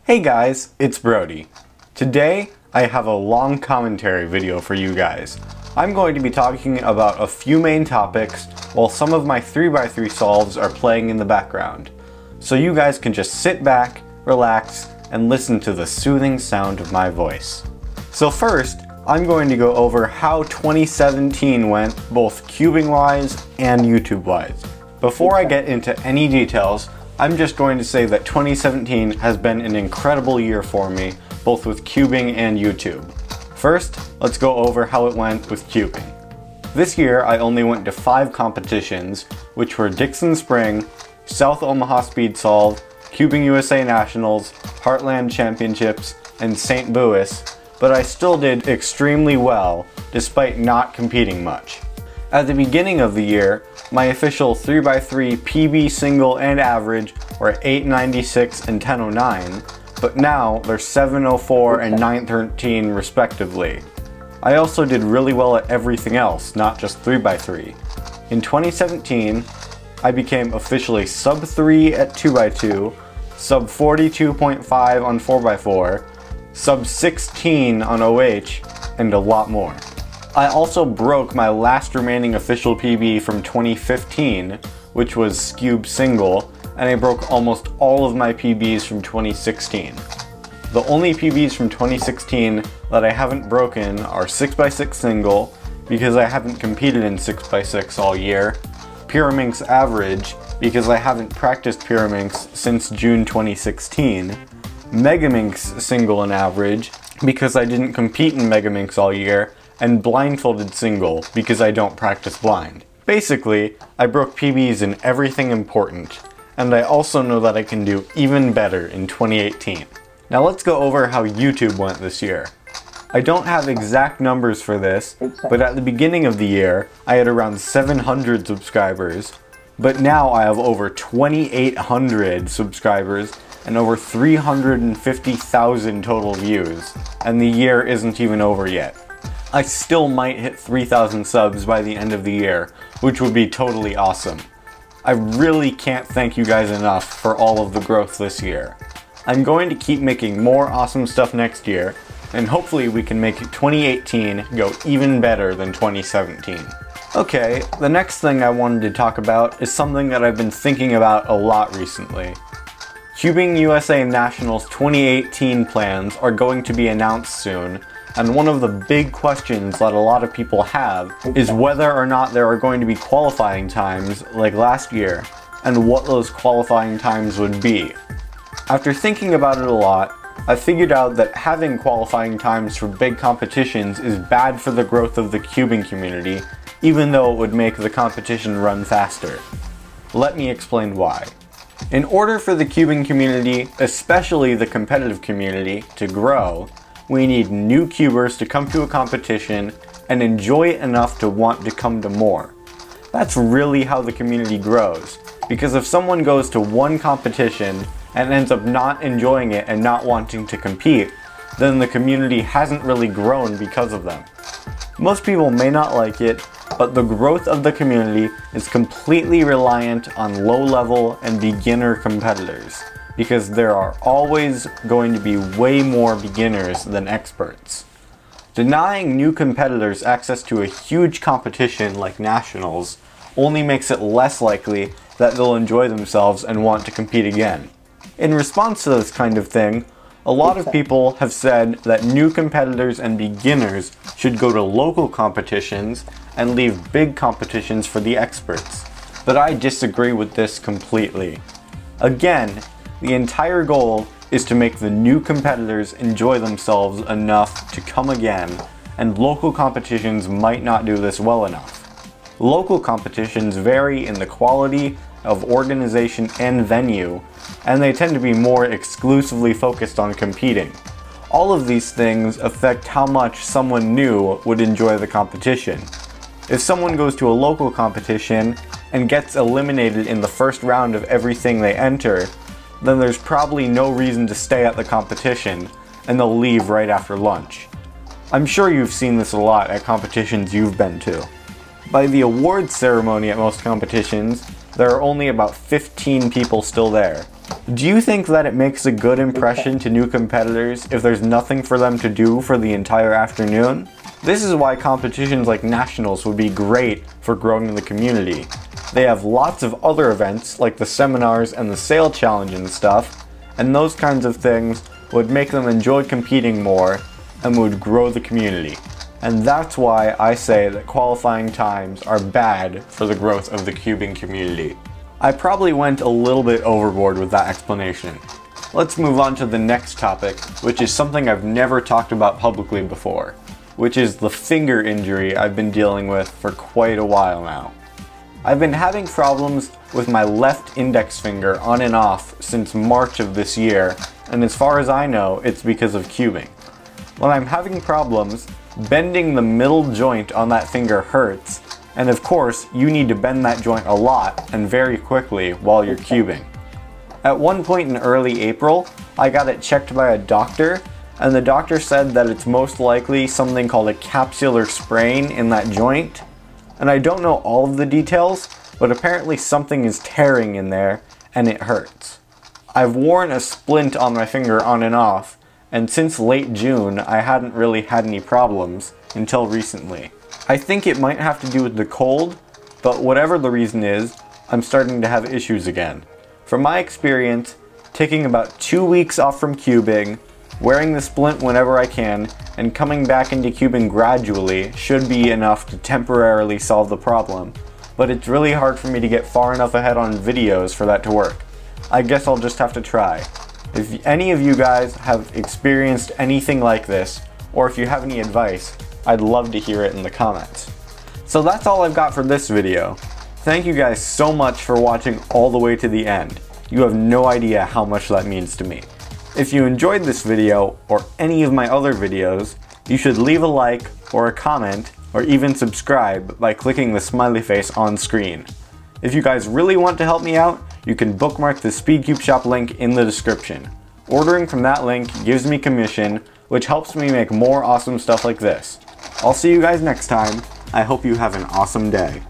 Hey guys, it's Brody. Today, I have a long commentary video for you guys. I'm going to be talking about a few main topics while some of my 3x3 solves are playing in the background. So you guys can just sit back, relax, and listen to the soothing sound of my voice. So first, I'm going to go over how 2017 went both cubing-wise and YouTube-wise. Before I get into any details, I'm just going to say that 2017 has been an incredible year for me, both with cubing and YouTube. First, let's go over how it went with cubing. This year, I only went to 5 competitions, which were Dixon Spring, South Omaha Speed Solve, Cubing USA Nationals, Heartland Championships, and St. Louis, but I still did extremely well, despite not competing much. At the beginning of the year, my official 3x3 PB single and average were 896 and 1009, but now they're 704 and 913 respectively. I also did really well at everything else, not just 3x3. In 2017, I became officially sub 3 at 2x2, sub 42.5 on 4x4, sub 16 on OH, and a lot more. I also broke my last remaining official PB from 2015, which was Scube Single, and I broke almost all of my PBs from 2016. The only PBs from 2016 that I haven't broken are 6x6 Single, because I haven't competed in 6x6 all year, Pyraminx Average, because I haven't practiced Pyraminx since June 2016, Megaminx Single and Average, because I didn't compete in Megaminx all year, and Blindfolded Single, because I don't practice blind. Basically, I broke PBs in everything important, and I also know that I can do even better in 2018. Now let's go over how YouTube went this year. I don't have exact numbers for this, but at the beginning of the year, I had around 700 subscribers, but now I have over 2,800 subscribers and over 350,000 total views, and the year isn't even over yet. I still might hit 3,000 subs by the end of the year, which would be totally awesome. I really can't thank you guys enough for all of the growth this year. I'm going to keep making more awesome stuff next year, and hopefully we can make 2018 go even better than 2017. Okay, the next thing I wanted to talk about is something that I've been thinking about a lot recently. Cubing USA Nationals 2018 plans are going to be announced soon, and one of the big questions that a lot of people have is whether or not there are going to be qualifying times like last year, and what those qualifying times would be. After thinking about it a lot, I figured out that having qualifying times for big competitions is bad for the growth of the cubing community, even though it would make the competition run faster. Let me explain why. In order for the cubing community, especially the competitive community, to grow, we need new cubers to come to a competition and enjoy it enough to want to come to more. That's really how the community grows, because if someone goes to one competition and ends up not enjoying it and not wanting to compete, then the community hasn't really grown because of them. Most people may not like it, but the growth of the community is completely reliant on low-level and beginner competitors, because there are always going to be way more beginners than experts. Denying new competitors access to a huge competition like nationals only makes it less likely that they'll enjoy themselves and want to compete again. In response to this kind of thing, a lot of people have said that new competitors and beginners should go to local competitions and leave big competitions for the experts. But I disagree with this completely. Again, the entire goal is to make the new competitors enjoy themselves enough to come again, and local competitions might not do this well enough. Local competitions vary in the quality of organization and venue, and they tend to be more exclusively focused on competing. All of these things affect how much someone new would enjoy the competition. If someone goes to a local competition and gets eliminated in the first round of everything they enter, then there's probably no reason to stay at the competition, and they'll leave right after lunch. I'm sure you've seen this a lot at competitions you've been to. By the awards ceremony at most competitions, there are only about 15 people still there, Do you think that it makes a good impression to new competitors if there's nothing for them to do for the entire afternoon? This is why competitions like Nationals would be great for growing the community. They have lots of other events like the seminars and the sale challenge and stuff, and those kinds of things would make them enjoy competing more and would grow the community. And that's why I say that qualifying times are bad for the growth of the cubing community. I probably went a little bit overboard with that explanation. Let's move on to the next topic, which is something I've never talked about publicly before, which is the finger injury I've been dealing with for quite a while now. I've been having problems with my left index finger on and off since March of this year, and as far as I know, it's because of cubing. When I'm having problems, bending the middle joint on that finger hurts, and of course, you need to bend that joint a lot and very quickly while you're cubing. At one point in early April, I got it checked by a doctor, and the doctor said that it's most likely something called a capsular sprain in that joint. And I don't know all of the details, but apparently something is tearing in there and it hurts. I've worn a splint on my finger on and off, and since late June I hadn't really had any problems until recently. I think it might have to do with the cold, but whatever the reason is, I'm starting to have issues again. From my experience, taking about 2 weeks off from cubing, wearing the splint whenever I can, and coming back into cubing gradually should be enough to temporarily solve the problem, but it's really hard for me to get far enough ahead on videos for that to work. I guess I'll just have to try. If any of you guys have experienced anything like this, or if you have any advice, I'd love to hear it in the comments. So that's all I've got for this video. Thank you guys so much for watching all the way to the end. You have no idea how much that means to me. If you enjoyed this video, or any of my other videos, you should leave a like, or a comment, or even subscribe by clicking the smiley face on screen. If you guys really want to help me out, you can bookmark the SpeedCubeShop link in the description. Ordering from that link gives me commission, which helps me make more awesome stuff like this. I'll see you guys next time. I hope you have an awesome day.